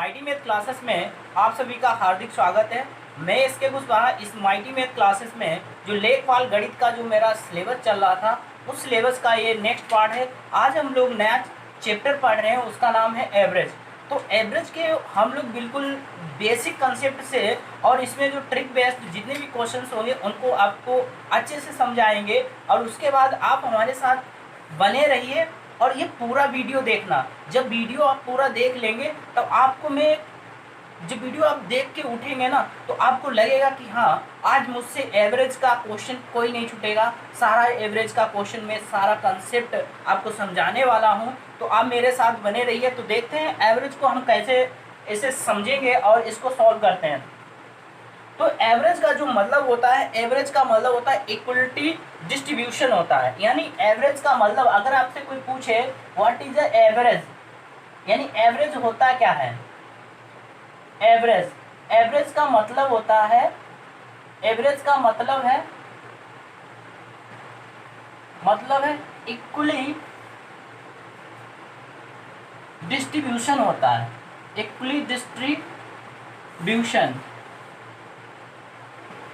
Mighty math classes में आप सभी का हार्दिक स्वागत है। मैं इसके कुशवाहा इस माइटी मैथ क्लासेस में जो लेखपाल गणित का जो मेरा सिलेबस चल रहा था उस सिलेबस का ये नेक्स्ट पार्ट है। आज हम लोग नया चैप्टर पढ़ रहे हैं, उसका नाम है एवरेज। तो एवरेज के हम लोग बिल्कुल बेसिक कंसेप्ट से और इसमें जो ट्रिक बेस्ड जितने भी क्वेश्चंस होंगे उनको आपको अच्छे से समझाएंगे और उसके बाद आप हमारे साथ बने रहिए और ये पूरा वीडियो देखना। जब वीडियो आप पूरा देख लेंगे तो आपको मैं जब वीडियो आप देख के उठेंगे ना तो आपको लगेगा कि हाँ, आज मुझसे एवरेज का क्वेश्चन कोई नहीं छूटेगा। सारा एवरेज का क्वेश्चन में सारा कंसेप्ट आपको समझाने वाला हूँ, तो आप मेरे साथ बने रहिए। तो देखते हैं एवरेज को हम कैसे इसे समझेंगे और इसको सॉल्व करते हैं। तो एवरेज का जो मतलब होता है, एवरेज का मतलब होता है इक्वलिटी डिस्ट्रीब्यूशन होता है। यानी एवरेज का मतलब अगर आपसे कोई पूछे व्हाट इज द एवरेज, यानी एवरेज होता क्या है। एवरेज का मतलब होता है, एवरेज का मतलब है इक्वली डिस्ट्रीब्यूशन होता है। इक्वली डिस्ट्रीब्यूशन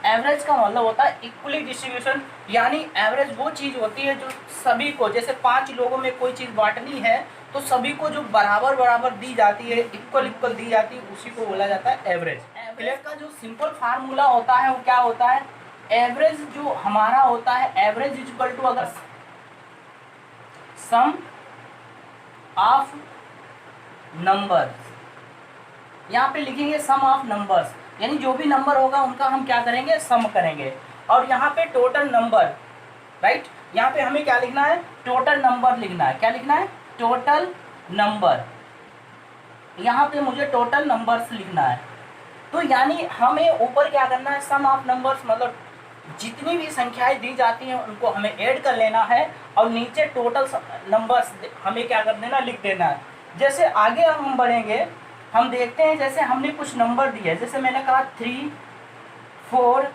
एवरेज का मतलब होता है इक्वली डिस्ट्रीब्यूशन। यानी एवरेज वो चीज़ होती है जो सभी को, जैसे 5 लोगों में कोई चीज़ बांटनी है तो सभी को जो बराबर बराबर दी जाती है, इक्वल इक्वल दी जाती है, उसी को बोला जाता है एवरेज। एवरेज का जो सिंपल फार्मूला होता है वो क्या होता है, एवरेज जो हमारा होता है, एवरेज इज इक्वल टू अगर सम ऑफ नंबर्स, यहाँ पे लिखेंगे सम ऑफ नंबर्स, यानी जो भी नंबर होगा उनका हम क्या करेंगे, सम करेंगे। और यहाँ पे टोटल नंबर, राइट, यहाँ पे हमें क्या लिखना है, टोटल नंबर लिखना है। क्या लिखना है, टोटल नंबर। यहाँ पे मुझे टोटल नंबर्स लिखना है। तो यानी हमें ऊपर क्या करना है, सम ऑफ नंबर्स, मतलब जितनी भी संख्याएं दी जाती हैं उनको हमें ऐड कर लेना है और नीचे टोटल नंबर्स हमें क्या कर देना, लिख देना है। जैसे आगे हम बढ़ेंगे, हम देखते हैं, जैसे हमने कुछ नंबर दिए, जैसे मैंने कहा 3, 4,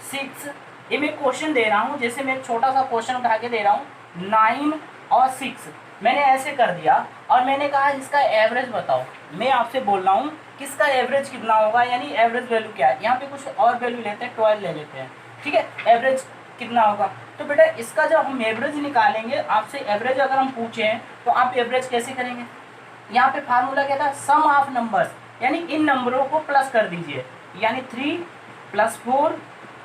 6, ये मैं क्वेश्चन दे रहा हूँ, जैसे मैं छोटा सा क्वेश्चन उठा के दे रहा हूँ, 9 और 6 मैंने ऐसे कर दिया और मैंने कहा इसका एवरेज बताओ। मैं आपसे बोल रहा हूँ किसका एवरेज कितना होगा, यानी एवरेज वैल्यू क्या है। यहाँ पे कुछ और वैल्यू लेते हैं, 12 ले लेते हैं, ठीक है। एवरेज कितना होगा, तो बेटा इसका जब हम एवरेज निकालेंगे, आपसे एवरेज अगर हम पूछें तो आप एवरेज कैसे करेंगे। यहाँ पे फार्मूला क्या था, सम ऑफ नंबर्स, यानी इन नंबरों को प्लस कर दीजिए, यानी 3 + 4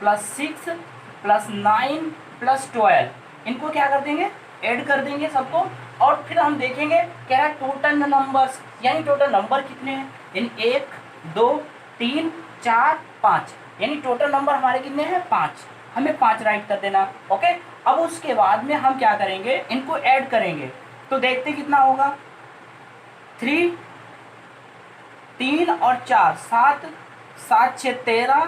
+ 6 + 9 + 12, इनको क्या कर देंगे, ऐड कर देंगे सबको। और फिर हम देखेंगे कह रहा है टोटल नंबर्स, यानी टोटल नंबर कितने हैं, यानी 1, 2, 3, 4, 5, यानी टोटल नंबर हमारे कितने हैं, 5। हमें 5 राइट कर देना, ओके। अब उसके बाद में हम क्या करेंगे, इनको ऐड करेंगे, तो देखते कितना होगा, 3 और 4 7, 7 6 13,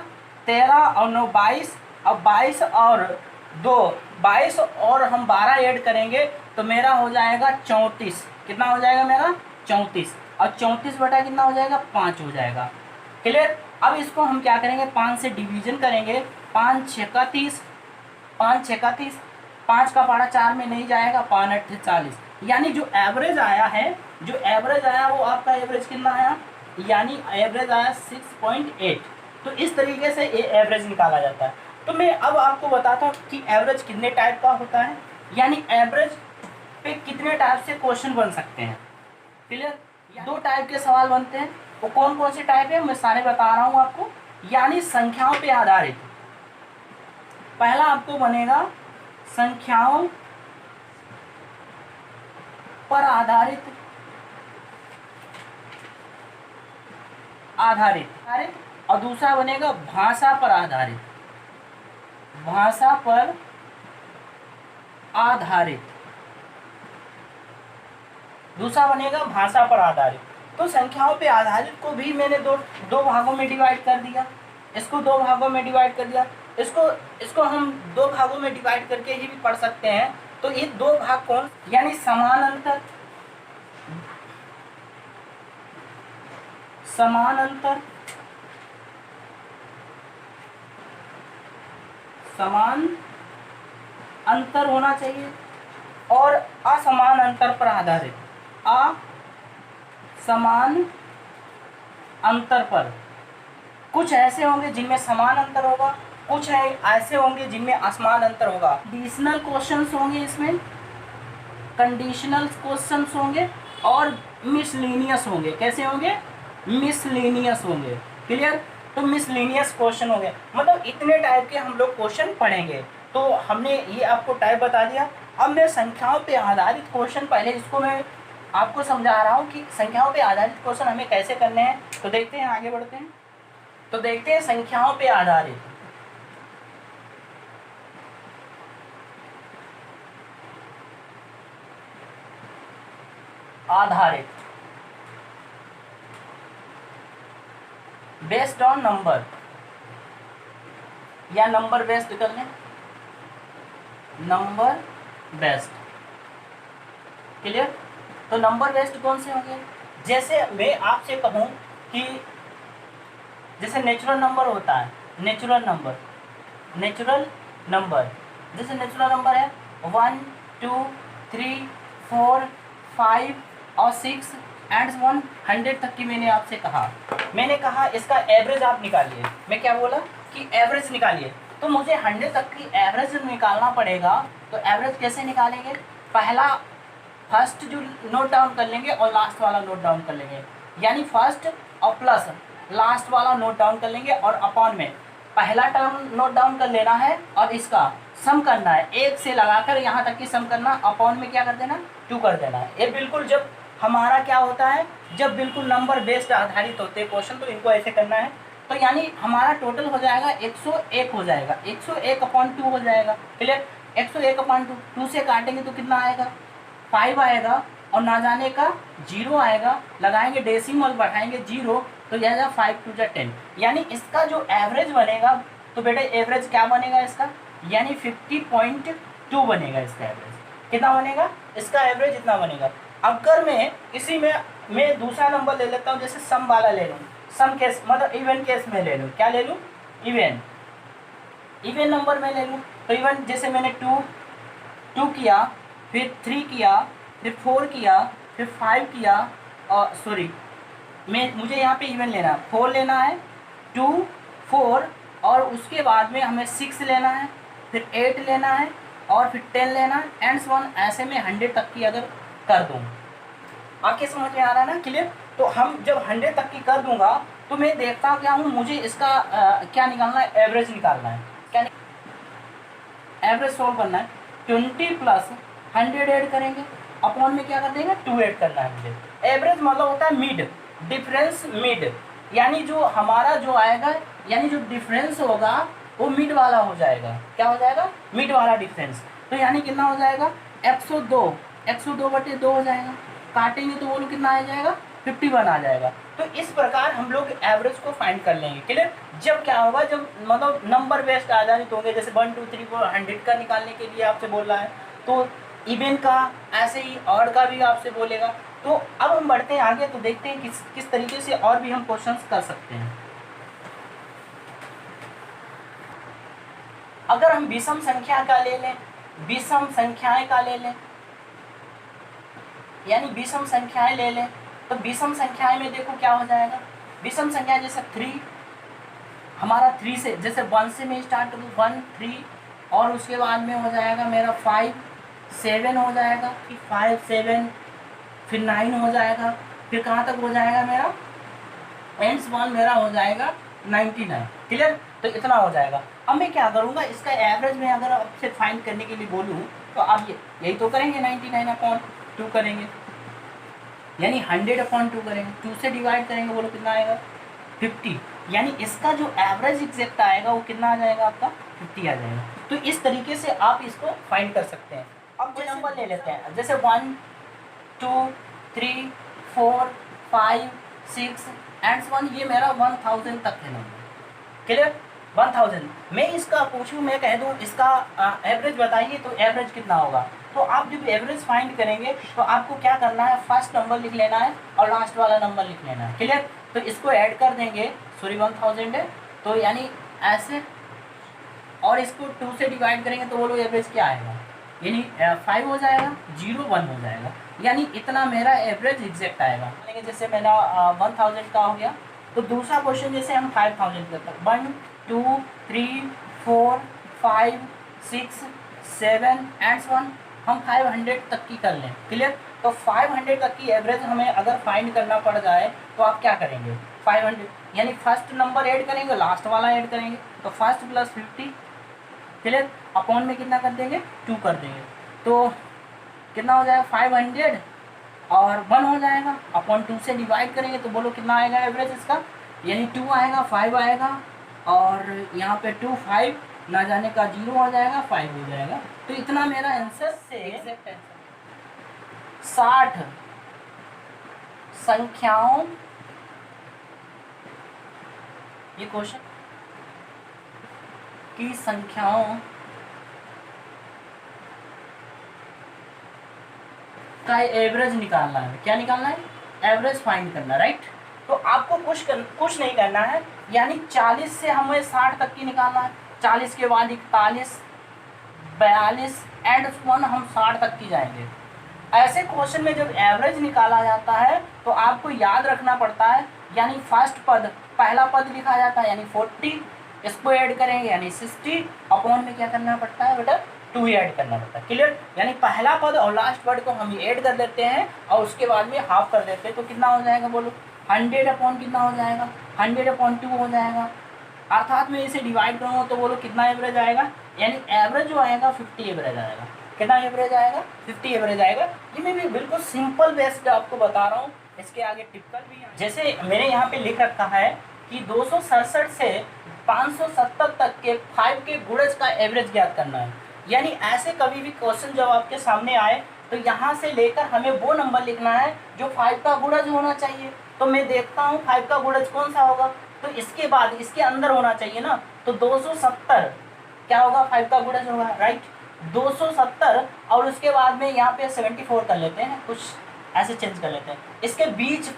13 और 9 22, अब 22 और 2 22 और हम 12 ऐड करेंगे तो मेरा हो जाएगा 34। कितना हो जाएगा मेरा, 34, और 34 बटा कितना हो जाएगा, 5 हो जाएगा। क्लियर। अब इसको हम क्या करेंगे, 5 से डिवीजन करेंगे, 5 6 का 30, 5 6 का 30, 5 का पारा 4 में नहीं जाएगा, 5 8 40, यानी जो एवरेज आया है, जो एवरेज आया वो आपका एवरेज कितना आया, यानी एवरेज आया 6.8। तो इस तरीके से ये एवरेज निकाला जाता है। तो मैं अब आपको बताता हूँ कि एवरेज कितने टाइप का होता है, यानी एवरेज पे कितने टाइप से क्वेश्चन बन सकते हैं। क्लियर। 2 टाइप के सवाल बनते हैं, वो कौन कौन से टाइप है मैं सारे बता रहा हूँ आपको। यानी संख्याओं पे आधारित, पहला आपको बनेगा संख्याओं पर आधारित और दूसरा बनेगा भाषा पर आधारित, भाषा पर आधारित, दूसरा बनेगा भाषा पर आधारित। तो संख्याओं पे आधारित को भी मैंने दो भागों में डिवाइड कर दिया, इसको 2 भागों में डिवाइड कर दिया, इसको हम 2 भागों में डिवाइड करके ही भी पढ़ सकते हैं। तो ये 2 भाग कौन, यानी समानांतर समान अंतर होना चाहिए और असमान अंतर पर आधारित, असमान अंतर पर। कुछ ऐसे होंगे जिनमें समान अंतर होगा, कुछ है ऐसे होंगे जिनमें असमान अंतर होगा। कंडीशनल क्वेश्चंस होंगे इसमें, कंडीशनल क्वेश्चंस होंगे और मिसलेनियस होंगे। कैसे होंगे? मिसलेनियस होंगे। क्लियर? तो मिसलेनियस क्वेश्चन होंगे, मतलब इतने टाइप के हम लोग क्वेश्चन पढ़ेंगे। तो हमने ये आपको टाइप बता दिया। अब मैं संख्याओं पे आधारित क्वेश्चन, पहले इसको मैं आपको समझा रहा हूँ कि संख्याओं पे आधारित क्वेश्चन हमें कैसे करने हैं। तो देखते हैं, आगे बढ़ते हैं। तो देखते हैं संख्याओं पे आधारित। आधारित बेस्ड ऑन नंबर, या नंबर बेस्ड कर लें, नंबर बेस्ड। क्लियर? तो नंबर बेस्ड कौन से होंगे? जैसे मैं आपसे कहूँ कि जैसे नेचुरल नंबर होता है, नेचुरल नंबर, नेचुरल नंबर, जैसे नेचुरल नंबर है 1 2 3 4 5 और 6 एंड 100 तक की। मैंने कहा इसका एवरेज आप निकालिए। मैं क्या बोला कि एवरेज निकालिए। तो मुझे 100 तक की एवरेज निकालना पड़ेगा। तो एवरेज कैसे निकालेंगे? पहला फर्स्ट जो नोट डाउन कर लेंगे और लास्ट वाला नोट डाउन कर लेंगे, यानी फर्स्ट और प्लस लास्ट वाला नोट डाउन कर लेंगे, और अपॉन में पहला टर्म नोट डाउन कर लेना है और इसका सम करना है, एक से लगाकर यहाँ तक की सम करना, अपॉन में क्या कर देना, 2 कर देना है। ये बिल्कुल जब हमारा क्या होता है, जब बिल्कुल नंबर बेस्ड आधारित होते हैं क्वेश्चन, तो इनको ऐसे करना है। तो यानी हमारा टोटल हो जाएगा 101 हो जाएगा, 101/2 हो जाएगा। क्लियर? 101/2, 2 से काटेंगे तो कितना आएगा, 5 आएगा, और ना जाने का 0 आएगा, लगाएंगे डेसिमल, बढ़ाएंगे 0, तो यह जाएगा 5 2 10। यानी इसका जो एवरेज बनेगा, तो बेटे एवरेज क्या बनेगा इसका, यानी 50.2 बनेगा इसका एवरेज। कितना बनेगा इसका एवरेज? इतना बनेगा। अगर मैं इसी में मैं दूसरा नंबर ले लेता हूँ, जैसे सम वाला ले लूँ, सम केस मतलब इवन केस में ले लूँ, क्या ले लूँ, इवन नंबर में ले लूँ। तो इवन जैसे मैंने 2 किया, फिर 3 किया, फिर 4 किया, फिर 5 किया, और सॉरी मुझे यहाँ पे इवन लेना है, 4 लेना है, 2 4, और उसके बाद में हमें 6 लेना है, फिर 8 लेना है, और फिर 10 लेना है, एंड 1 ऐसे में 100 तक की अगर कर दूँ। आपके समझ में आ रहा है ना? क्लियर? तो हम जब 100 तक की कर दूंगा, तो मैं देखता क्या हूँ, मुझे इसका क्या निकालना है, एवरेज निकालना है। क्या एवरेज सोल्व करना है। 20 प्लस 100 ऐड करेंगे, अपॉन में क्या कर देंगे, 2 ऐड करना है मुझे। एवरेज मतलब होता है मिड, डिफरेंस मिड, यानी जो हमारा जो आएगा, यानी जो डिफरेंस होगा वो मिड वाला हो जाएगा। क्या हो जाएगा? मिड वाला डिफरेंस। तो यानी कितना हो जाएगा, 102/2 हो जाएगा। काटेंगे तो वो लोग कितना आ जाएगा, 51 आ जाएगा। तो इस प्रकार हम लोग एवरेज को फाइंड कर लेंगे। क्लियर? जब क्या होगा, जब मतलब नंबर बेस्ड आधारित होंगे, जैसे 1 2 3 4 100 का निकालने के लिए आपसे बोल रहा है, तो इवन का ऐसे ही ऑड का भी आपसे बोलेगा। तो अब हम बढ़ते हैं आगे, तो देखते हैं किस तरीके से और भी हम क्वेश्चंस कर सकते हैं। अगर हम विषम संख्या का ले लें, विषम संख्याएं का ले लें, यानी विषम संख्याएं ले लें, तो विषम संख्याएं में देखो क्या हो जाएगा। विषम संख्या जैसे 3, हमारा 3 से, जैसे 1 से मैं स्टार्ट करूँ, 1 3, और उसके बाद में हो जाएगा मेरा 5 7 हो जाएगा, फिर 5 7, फिर 9 हो जाएगा, फिर कहाँ तक हो जाएगा मेरा, एंड्स 1 मेरा हो जाएगा 99। क्लियर? तो इतना हो जाएगा। अब मैं क्या करूँगा, इसका एवरेज में अगर आपसे फाइंड करने के लिए बोलूँ, तो आप यही तो करेंगे, 99/2 करेंगे, यानी 100/2 करेंगे, 2 से डिवाइड करेंगे, बोलो कितना आएगा, 50। यानी इसका जो एवरेज एग्जैक्ट आएगा वो कितना आ जाएगा आपका, 50 आ जाएगा। तो इस तरीके से आप इसको फाइंड कर सकते हैं। अब जो नंबर ले लेते हैं, जैसे 1 2 3 4 5 6 एंड 1, ये मेरा 1000 तक है नंबर। क्लियर? 1000 मैं इसका पूछूं, मैं कह दूं इसका एवरेज बताइए, तो एवरेज कितना होगा। तो आप जब एवरेज फाइंड करेंगे, तो आपको क्या करना है, फर्स्ट नंबर लिख लेना है और लास्ट वाला नंबर लिख लेना है। क्लियर? तो इसको ऐड कर देंगे, सॉरी 1000 है, तो यानी ऐसे, और इसको 2 से डिवाइड करेंगे, तो वो लोग एवरेज क्या आएगा, यानी 5 हो जाएगा, 0 1 हो जाएगा, यानी इतना मेरा एवरेज एग्जैक्ट आएगा। जैसे मेरा 1000 का हो गया, तो दूसरा क्वेश्चन जैसे हम 5000 करते हैं, 1 2 3 4 5 6 7 एंड 1, हम 500 तक की कर लें। क्लियर? तो 500 तक की एवरेज हमें अगर फाइंड करना पड़ जाए तो आप क्या करेंगे? 500 यानी फर्स्ट नंबर ऐड करेंगे, लास्ट वाला ऐड करेंगे, तो फर्स्ट प्लस 50, क्लियर, अपॉन में कितना कर देंगे? 2 कर देंगे, तो कितना हो जाएगा? 500 और 1 हो जाएगा, अपॉन 2 से डिवाइड करेंगे तो बोलो कितना आएगा एवरेज इसका? यानी 2 आएगा, 5 आएगा, और यहाँ पे 2 5 ना जाने का 0 हो जाएगा, 5 हो जाएगा। तो इतना मेरा आंसर से एग्जैक्ट आंसर 60 संख्याओं, ये क्वेश्चन की संख्याओं का एवरेज निकालना है। क्या निकालना है? एवरेज फाइंड करना, राइट? तो आपको कुछ नहीं करना है, यानी 40 से हमें 60 तक की निकालना है, 40 के बाद 41 42 एंड 1 हम 60 तक की जाएंगे। ऐसे क्वेश्चन में जब एवरेज निकाला जाता है तो आपको याद रखना पड़ता है, यानी फर्स्ट पद पहला पद लिखा जाता है यानी 40, इसको ऐड करेंगे यानी 60, अपॉन में क्या करना पड़ता है बेटा? 2 ऐड करना पड़ता है। क्लियर? यानी पहला पद और लास्ट पद को हम ऐड कर देते हैं और उसके बाद में हाफ कर देते हैं, तो कितना हो जाएगा बोलो? 100 अपॉन कितना हो जाएगा? 100 अपॉन 2 हो जाएगा, अर्थात में इसे डिवाइड करूँगा तो बोलो कितना एवरेज आएगा? यानी एवरेज जो आएगा 50 एवरेज आएगा। कितना एवरेज आएगा? 50 एवरेज आएगा। ये मैं भी बिल्कुल सिंपल बेस्ड आपको बता रहा हूँ, इसके आगे टिपिकल भी जैसे मेरे यहाँ पे लिख रखा है कि 267 से 570 तक के 5 के गुणज का एवरेज ज्ञात करना है। यानी ऐसे कभी भी क्वेश्चन जब आपके सामने आए तो यहाँ से लेकर हमें वो नंबर लिखना है जो 5 का गुणज होना चाहिए। तो मैं देखता हूँ 5 का गुणज कौन सा होगा, तो इसके बाद इसके अंदर होना चाहिए ना, तो 270 क्या होगा? 5 का गुणज होगा, राइट? 270 और उसके बाद में यहाँ पे 74 कर लेते हैं, कुछ ऐसे चेंज कर लेते हैं, इसके बीच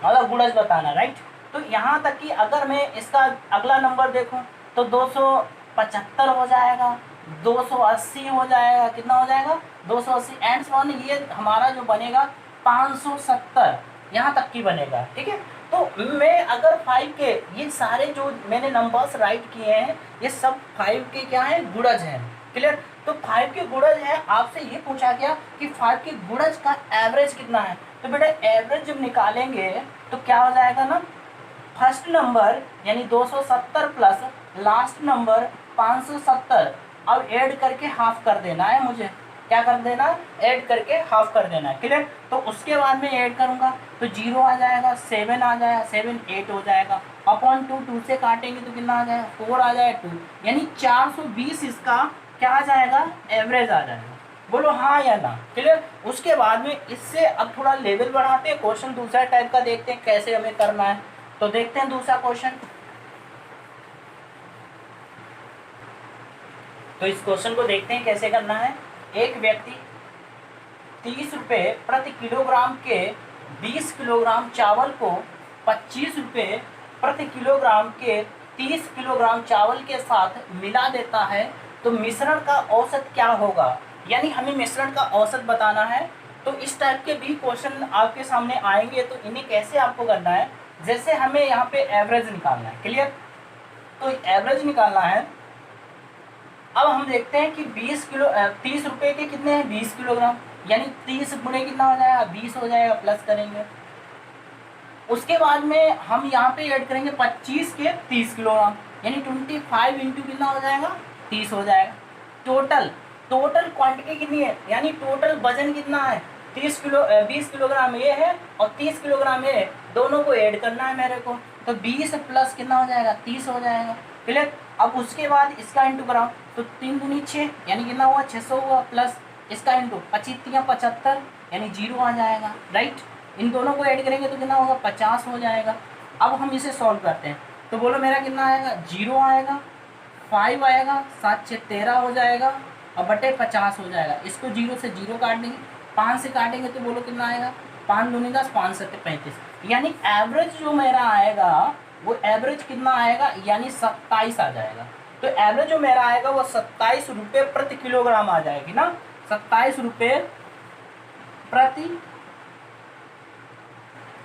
वाला गुणज बताना, राइट? तो यहाँ तक कि अगर मैं इसका अगला नंबर देखूँ तो 275 हो जाएगा, 280 हो जाएगा, कितना हो जाएगा? 280 एंड 1, ये हमारा जो बनेगा 570 यहाँ तक की बनेगा। ठीक है? तो मैं अगर 5 के ये सारे जो मैंने नंबर्स राइट किए हैं ये सब 5 के क्या है? गुणज हैं। क्लियर? तो 5 के गुणज है, आपसे ये पूछा गया कि 5 के गुणज का एवरेज कितना है। तो बेटा एवरेज जब निकालेंगे तो क्या हो जाएगा ना, फर्स्ट नंबर यानी 270 प्लस लास्ट नंबर 570 अब ऐड करके हाफ कर देना है मुझे। क्या कर देना? ऐड करके हाफ कर देना है। क्लियर? तो उसके बाद में ऐड करूंगा तो 0 आ जाएगा, 7 आ जाएगा, 7 8 हो जाएगा, अपॉन 2 से काटेंगे तो कितना आ जाएगा? 4 आ जाएगा, 2 यानी 420 इसका क्या आ जाएगा? एवरेज आ जाएगा। बोलो हाँ या ना? क्लियर? उसके बाद में इससे अब थोड़ा लेवल बढ़ाते हैं, क्वेश्चन दूसरा टाइप का देखते हैं कैसे हमें करना है। तो देखते हैं दूसरा क्वेश्चन। तो इस क्वेश्चन को देखते हैं कैसे करना है। एक व्यक्ति 30 रुपये प्रति किलोग्राम के 20 किलोग्राम चावल को 25 रुपये प्रति किलोग्राम के 30 किलोग्राम चावल के साथ मिला देता है, तो मिश्रण का औसत क्या होगा? यानी हमें मिश्रण का औसत बताना है। तो इस टाइप के भी क्वेश्चन आपके सामने आएंगे, तो इन्हें कैसे आपको करना है, जैसे हमें यहाँ पे एवरेज निकालना है। क्लियर? तो एवरेज निकालना है। अब हम देखते हैं कि 30 रुपये के कितने हैं? 20 किलोग्राम, यानी 30 गुणे कितना हो जाएगा? 20 हो जाएगा, प्लस करेंगे। उसके बाद में हम यहाँ पे ऐड करेंगे 25 के 30 किलोग्राम, यानी 25 इंटू कितना हो जाएगा? 30 हो जाएगा। टोटल क्वांटिटी कितनी है, यानी टोटल वजन कितना है? 20 किलोग्राम ये है और 30 किलोग्राम ये है, दोनों को ऐड करना है मेरे को। तो 20 प्लस कितना हो जाएगा? 30 हो जाएगा। क्लियर? अब उसके बाद इसका इंटू कराओ तो 3 दूनी 6 यानी कितना हुआ? 600 हुआ, प्लस इसका इंटू 25 75 यानी 0 आ जाएगा, राइट? इन दोनों को ऐड करेंगे तो कितना होगा? 50 हो जाएगा। अब हम इसे सॉल्व करते हैं तो बोलो मेरा कितना आएगा? 0 आएगा, 5 आएगा, 7 6 13 हो जाएगा और बटे 50 हो जाएगा। इसको 0 से 0 काट देंगे, 5 से काटेंगे तो बोलो कितना आएगा? 5 दूनी 10, 5 7 35, यानी एवरेज जो मेरा आएगा वो एवरेज कितना आएगा? यानी 27 आ जाएगा। तो एवरेज जो मेरा आएगा वो 27 रुपये प्रति किलोग्राम आ जाएगी ना, 27 रुपये प्रति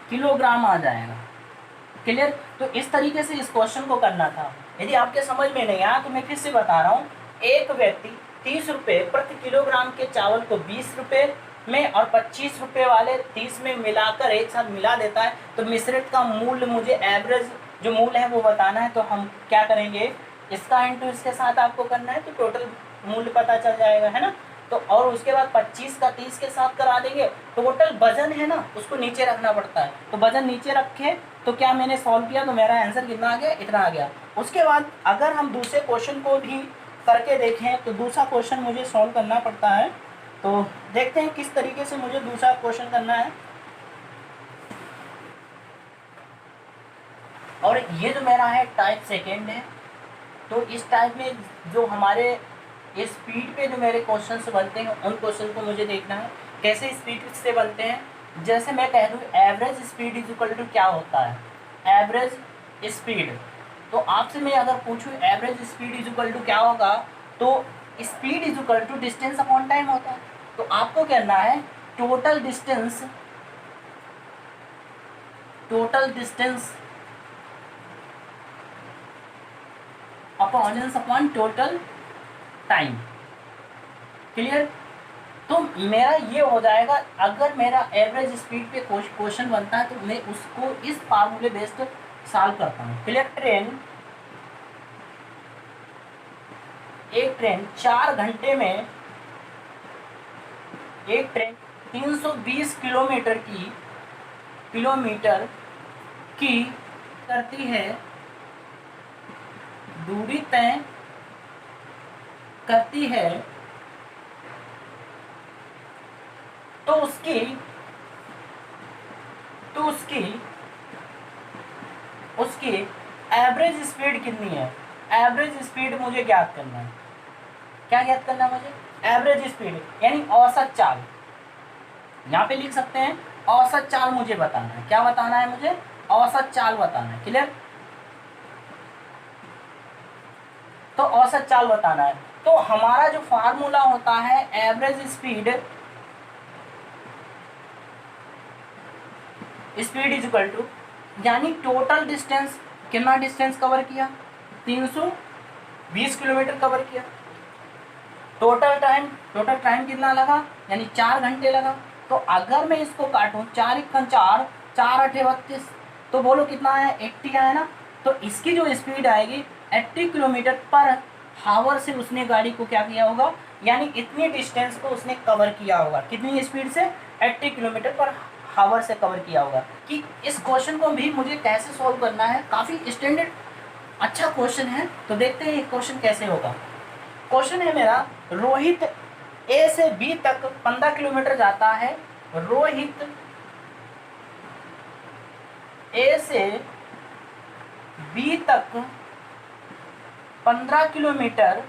किलोग्राम आ जाएगा। क्लियर। तो इस तरीके से इस क्वेश्चन को करना था। यदि आपके समझ में नहीं आया तो मैं फिर से बता रहा हूँ। एक व्यक्ति 30 रुपये प्रति किलोग्राम के चावल को 20 रुपये में और 25 रुपये वाले 30 में मिलाकर एक साथ मिला देता है, तो मिश्रित का मूल्य मुझे एवरेज जो मूल्य है वो बताना है। तो हम क्या करेंगे, इसका इंटू इसके साथ आपको करना है, तो टोटल मूल्य पता चल जाएगा, है ना। तो और उसके बाद 25 का 30 के साथ करा देंगे। टोटल वजन है ना, उसको नीचे रखना पड़ता है, तो वजन नीचे रखे तो क्या मैंने सॉल्व किया, तो मेरा आंसर कितना आ गया, इतना आ गया। उसके बाद अगर हम दूसरे क्वेश्चन को भी करके देखें, तो दूसरा क्वेश्चन मुझे सॉल्व करना पड़ता है। तो देखते हैं किस तरीके से मुझे दूसरा क्वेश्चन करना है। और ये जो मेरा है टाइप सेकेंड है। तो इस टाइप में जो हमारे स्पीड पे जो मेरे क्वेश्चंस बनते हैं, उन क्वेश्चन को मुझे देखना है कैसे स्पीड से बनते हैं। जैसे मैं कह दूँ average speed is equal to क्या होता है, एवरेज स्पीड। तो आपसे मैं अगर पूछूँ average speed is equal to क्या होगा, तो speed is equal to distance upon time होता है। तो आपको कहना है total distance upon total time. Clear. तो मेरा ये हो जाएगा, अगर मेरा एवरेज स्पीड पे क्वेश्चन बनता है तो मैं उसको इस फार्मूले बेस्ड सॉल्व करता हूँ। क्लियर। एक ट्रेन 4 घंटे में, एक ट्रेन 320 किलोमीटर की करती है, दूरी तय करती है, तो उसकी एवरेज स्पीड कितनी है। एवरेज स्पीड मुझे ज्ञात करना है। क्या ज्ञात करना है मुझे, एवरेज स्पीड यानी औसत चाल। यहाँ पे लिख सकते हैं औसत चाल मुझे बताना है। क्या बताना है मुझे, औसत चाल बताना है। क्लियर। तो औसत चाल बताना है। तो हमारा जो फार्मूला होता है average speed is equal to, यानी टोटल डिस्टेंस, कितना डिस्टेंस कवर किया, 320 किलोमीटर कवर किया। टोटल टाइम कितना लगा, यानी 4 घंटे लगा। तो अगर मैं इसको काटूं 4 × 4, 4 × 8 = 32, तो बोलो कितना आया, 80 आया ना। तो इसकी जो स्पीड आएगी 80 किलोमीटर पर हावर से उसने गाड़ी को क्या किया होगा, यानी इतनी डिस्टेंस को उसने कवर किया होगा। कितनी स्पीड से, 80 किलोमीटर पर हावर से कवर किया होगा। कि इस क्वेश्चन को भी मुझे कैसे सॉल्व करना है, काफ़ी स्टैंडर्ड अच्छा क्वेश्चन है। तो देखते हैं ये क्वेश्चन कैसे होगा। क्वेश्चन है मेरा, रोहित ए से बी तक 15 किलोमीटर जाता है। रोहित ए से बी तक 15 किलोमीटर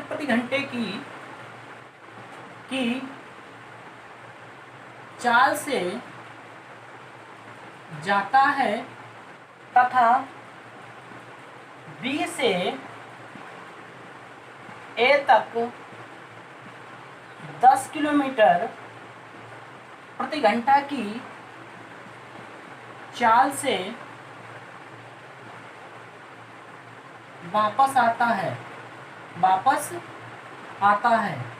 प्रति घंटे की चाल से जाता है तथा बी से ए तक 10 किलोमीटर प्रति घंटा की चाल से वापस आता है।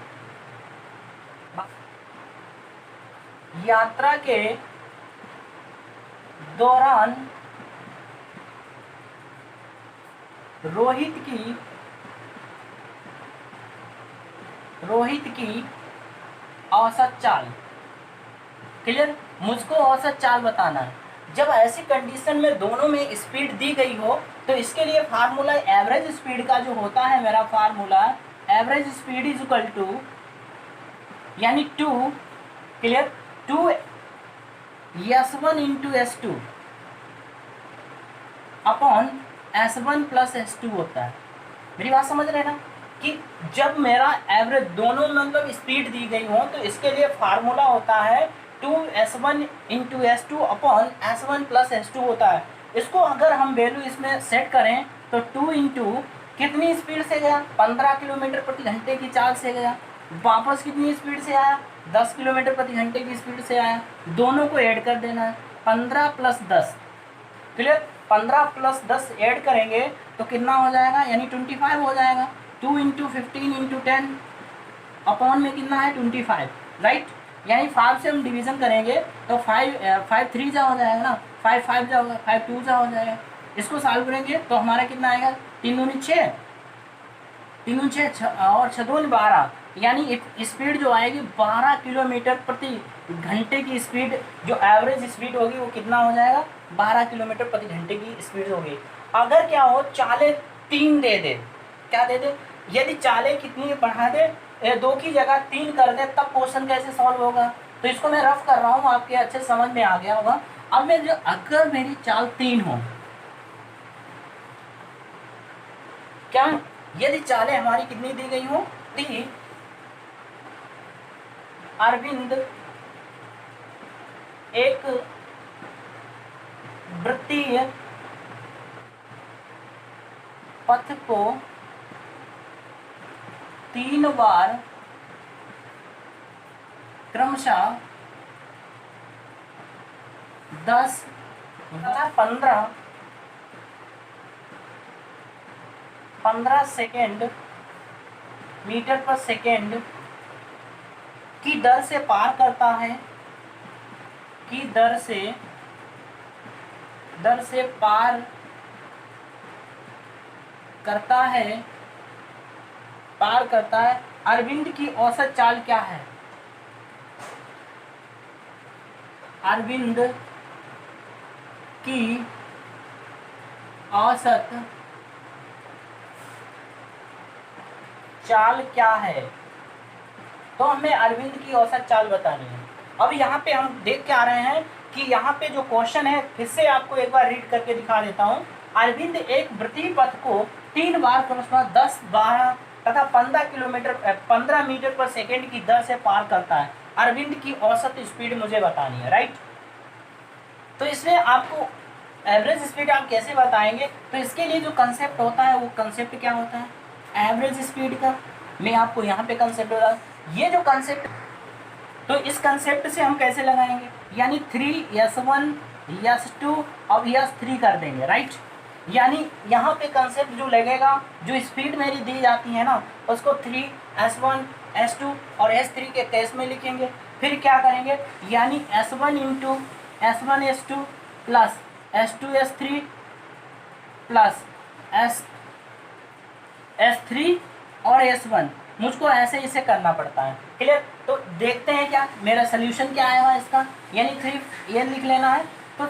यात्रा के दौरान रोहित की औसत चाल। क्लियर। मुझको औसत चाल बताना है। जब ऐसी कंडीशन में दोनों में स्पीड दी गई हो, तो इसके लिए फार्मूला एवरेज स्पीड का जो होता है, मेरा formula average speed is equal to, यानी 2, clear, 2 S1 × S2 upon S1 + S2 होता है। मेरी बात समझ रहे हैं ना, कि जब मेरा एवरेज दोनों मतलब स्पीड दी गई हो, तो इसके लिए फार्मूला होता है 2S1 × S2 upon S1 + S2 होता है। इसको अगर हम वैल्यू इसमें सेट करें तो 2 × कितनी स्पीड से गया, 15 किलोमीटर प्रति घंटे की चाल से गया। वापस कितनी स्पीड से आया, 10 किलोमीटर प्रति घंटे की स्पीड से आया। दोनों को ऐड कर देना है। 15 प्लस 10, क्लियर। 15 प्लस 10 ऐड करेंगे तो कितना हो जाएगा, यानी 25 हो जाएगा। 2 इंटू 15 इंटू 10 अपॉन में कितना है 25, राइट। यानी 5 से हम डिवीजन करेंगे तो 5 3 जा हो जाएगा ना, 5 5 जा होगा, 5 2 जा हो जाएगा। इसको सॉल्व करेंगे तो हमारा कितना आएगा, 3 दूनी 6, 3 दूनी 6 और 6 दूनी 12, यानी स्पीड जो आएगी 12 किलोमीटर प्रति घंटे की स्पीड, जो एवरेज स्पीड होगी वो कितना हो जाएगा, 12 किलोमीटर प्रति घंटे की स्पीड होगी। अगर क्या हो चाले 3 दे दे, क्या दे दे, यदि चाले कितनी बढ़ा दे, 2 की जगह 3 कर दे, तब क्वेश्चन कैसे सॉल्व होगा। तो इसको मैं रफ कर रहा हूँ, आपके अच्छे समझ में आ गया होगा। अब मैं जो अगर मेरी चाल 3 हो, क्या यदि चालें हमारी कितनी दी गई हो, 3, अरविंद एक वृत्तीय पथ को 3 बार क्रमशः 10 तथा 15 सेकेंड मीटर पर सेकेंड की दर से पार करता है, की दर से पार करता है, अरविंद की औसत चाल क्या है, अरविंद की औसत चाल क्या है। तो हमें अरविंद की औसत चाल बतानी है। अब यहाँ पे हम देख के आ रहे हैं कि यहाँ पे जो क्वेश्चन है, फिर से आपको एक बार रीड करके दिखा देता हूँ। अरविंद एक वृत्तीय पथ को 3 बार क्रमशः 10, 12 तथा 15 मीटर पर सेकेंड की दर से पार करता है। अरविंद की औसत स्पीड मुझे बतानी है, राइट। तो इसमें आपको एवरेज स्पीड आप कैसे बताएंगे, तो इसके लिए जो कंसेप्ट होता है वो कंसेप्ट क्या होता है, एवरेज स्पीड का। मैं आपको यहाँ पे कंसेप्ट बता, ये जो कंसेप्ट, तो इस कंसेप्ट से हम कैसे लगाएंगे, यानी 3s1 s2 और s3 कर देंगे, राइट। यानी यहाँ पे कंसेप्ट जो लगेगा, जो स्पीड मेरी दी जाती है ना, उसको 3s1 s2 और s3 के केस में लिखेंगे। फिर क्या करेंगे, यानी s1 into s1 s2 plus s2 s3 plus s3 और s1, मुझको ऐसे इसे करना पड़ता है, क्लियर। तो देखते हैं क्या मेरा सोल्यूशन क्या आएगा इसका, यानी 3 ये लिख लेना है। तो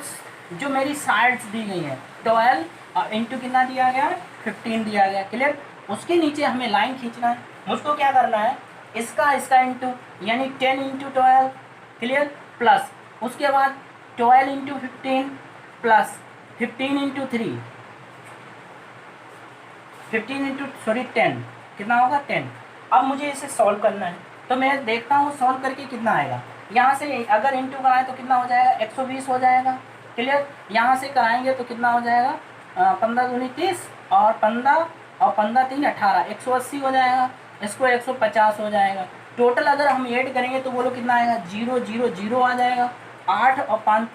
जो मेरी साइड्स दी गई हैं 12 और इंटू कितना दिया गया है, 15 दिया गया, क्लियर। उसके नीचे हमें लाइन खींचना है, मुझको क्या करना है, इसका इंटू, यानी 10 इंटू 12, क्लियर, प्लस उसके बाद 12 इंटू 15 प्लस 15 इंटू 3, 10 कितना होगा 10। अब मुझे इसे सॉल्व करना है, तो मैं देखता हूँ सॉल्व करके कितना आएगा। यहाँ से अगर इंटू कराएं तो कितना हो जाएगा, 120 हो जाएगा, क्लियर। यहाँ से कराएंगे तो कितना हो जाएगा, 15 दूनी 30 और 15 और 15 3 18, 180 हो जाएगा। इसको 150 हो जाएगा। टोटल अगर हम ऐड करेंगे तो बोलो कितना आएगा, 0 0 0 आ जाएगा। 8 और 5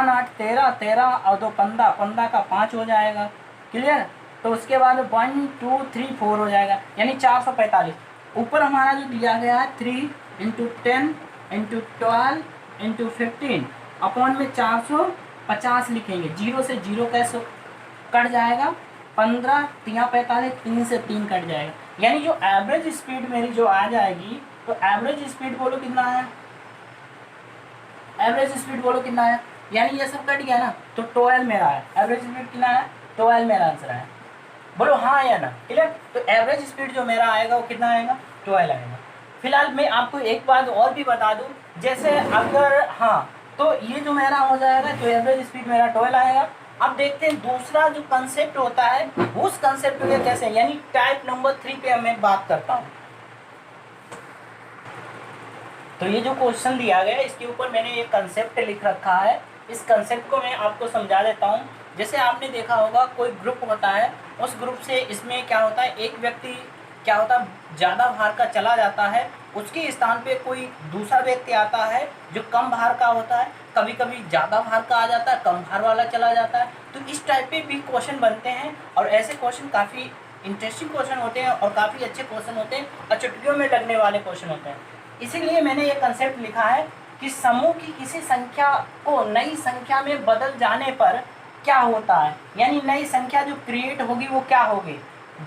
8 13 13 और 2 15, 15 का 5 हो जाएगा, क्लियर। तो उसके बाद 1 2 3 4 हो जाएगा, यानी 445। ऊपर हमारा जो दिया गया है 3 इंटू 10 इंटू 12 इंटू 15 अपॉन में 450 लिखेंगे। 0 से 0 कैसे कट जाएगा, 15 3 45, 3 से 3 कट जाएगा। यानी जो एवरेज स्पीड मेरी जो आ जाएगी, तो एवरेज स्पीड बोलो कितना है, एवरेज स्पीड बोलो कितना है, यानी ये सब कट गया ना, तो 12 मेरा है। एवरेज स्पीड कितना है, 12 मेरा आंसर है, बोलो हाँ या ना, क्लियर। तो एवरेज स्पीड जो मेरा आएगा वो कितना आएगा, 12 आएगा। फिलहाल मैं आपको एक बात और भी बता दूं, जैसे अगर हाँ, तो ये जो मेरा हो जाएगा, तो एवरेज स्पीड मेरा 12 आएगा। अब देखते हैं दूसरा जो कंसेप्ट होता है, उस कंसेप्ट में कैसे, यानी टाइप नंबर 3 पे मैं बात करता हूँ। तो ये जो क्वेश्चन दिया गया है, इसके ऊपर मैंने ये कंसेप्ट लिख रखा है। इस कंसेप्ट को मैं आपको समझा देता हूँ। जैसे आपने देखा होगा कोई ग्रुप होता है, उस ग्रुप से इसमें क्या होता है, एक व्यक्ति क्या होता है, ज़्यादा भार का चला जाता है, उसके स्थान पे कोई दूसरा व्यक्ति आता है जो कम भार का होता है। कभी कभी ज़्यादा भार का आ जाता है, कम भार वाला चला जाता है। तो इस टाइप पे भी क्वेश्चन बनते हैं और ऐसे क्वेश्चन काफ़ी इंटरेस्टिंग क्वेश्चन होते हैं और काफ़ी अच्छे क्वेश्चन होते हैं और चुटकियों में लगने वाले क्वेश्चन होते हैं। इसीलिए मैंने ये कंसेप्ट लिखा है कि समूह की किसी संख्या को नई संख्या में बदल जाने पर क्या होता है, यानी नई संख्या जो क्रिएट होगी वो क्या होगी,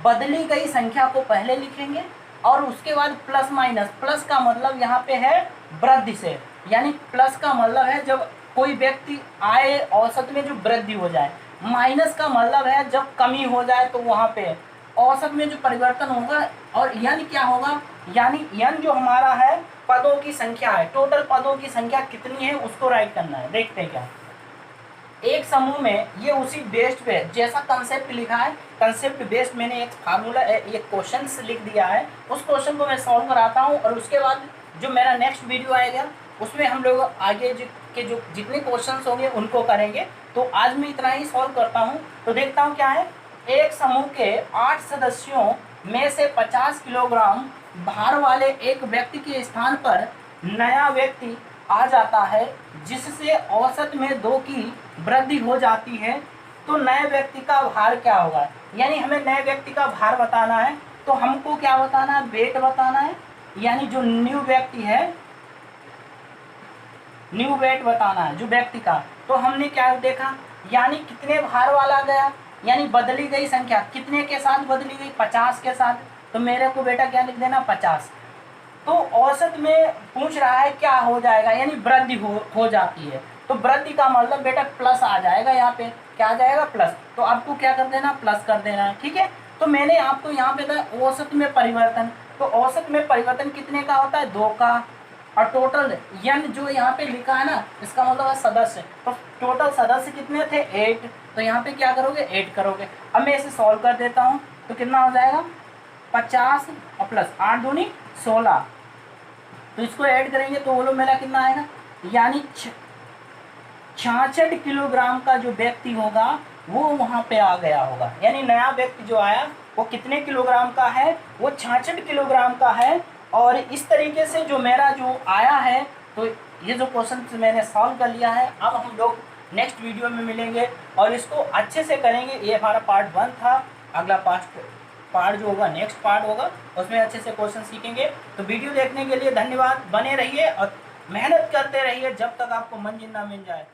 बदली गई संख्या को पहले लिखेंगे और उसके बाद प्लस माइनस। प्लस का मतलब यहाँ पे है वृद्धि से, यानी प्लस का मतलब है जब कोई व्यक्ति आए औसत में जो वृद्धि हो जाए, माइनस का मतलब है जब कमी हो जाए तो वहाँ पे औसत में जो परिवर्तन होगा। और यन क्या होगा, यानी यन जो हमारा है पदों की संख्या है, टोटल पदों की संख्या कितनी है उसको राइट करना है। देखते हैं क्या एक समूह में, ये उसी बेस्ड पे जैसा कंसेप्ट लिखा है, कंसेप्ट बेस्ड मैंने एक फार्मूला एक क्वेश्चन लिख दिया है, उस क्वेश्चन को मैं सॉल्व कराता हूँ और उसके बाद जो मेरा नेक्स्ट वीडियो आएगा उसमें हम लोग आगे के जो जितने क्वेश्चंस होंगे उनको करेंगे। तो आज मैं इतना ही सॉल्व करता हूँ। तो देखता हूँ क्या है, एक समूह के 8 सदस्यों में से 50 किलोग्राम भार वाले एक व्यक्ति के स्थान पर नया व्यक्ति आ जाता है जिससे औसत में 2 की वृद्धि हो जाती है। तो नए व्यक्ति का भार क्या होगा, यानी हमें नए व्यक्ति का भार बताना है। तो हमको क्या बताना है, वेट बताना है, यानी जो न्यू व्यक्ति है, न्यू वेट बताना है जो व्यक्ति का। तो हमने क्या देखा, यानी कितने भार वाला गया, यानी बदली गई संख्या कितने के साथ बदली गई, 50 के साथ। तो मेरे को बेटा क्या लिख देना, 50। तो औसत में पूछ रहा है क्या हो जाएगा, यानी वृद्धि हो जाती है। तो वृद्धि का मतलब बेटा प्लस आ जाएगा, यहाँ पे क्या आ जाएगा, प्लस। तो आपको क्या कर देना, प्लस कर देना है, ठीक है। तो मैंने आपको यहाँ पे था औसत में परिवर्तन, तो औसत में परिवर्तन कितने का होता है, 2 का। और टोटल यन जो यहाँ पे लिखा है ना, इसका मतलब है सदस्य। तो टोटल सदस्य कितने थे, 8। तो यहाँ पे क्या करोगे, 8 करोगे। अब मैं इसे सॉल्व कर देता हूँ। तो कितना हो जाएगा, 50 और प्लस 8 दूनी 16। तो इसको ऐड करेंगे तो बोलो मेरा कितना आएगा, यानी 66 किलोग्राम का जो व्यक्ति होगा वो वहाँ पे आ गया होगा। यानी नया व्यक्ति जो आया वो कितने किलोग्राम का है, वो 66 किलोग्राम का है। और इस तरीके से जो मेरा जो आया है, तो ये जो क्वेश्चन मैंने सॉल्व कर लिया है। अब हम लोग नेक्स्ट वीडियो में मिलेंगे और इसको अच्छे से करेंगे। ये हमारा पार्ट 1 था, अगला पार्ट जो होगा नेक्स्ट पार्ट होगा, उसमें अच्छे से क्वेश्चन सीखेंगे। तो वीडियो देखने के लिए धन्यवाद, बने रहिए और मेहनत करते रहिए जब तक आपको मंजिल ना मिल जाए।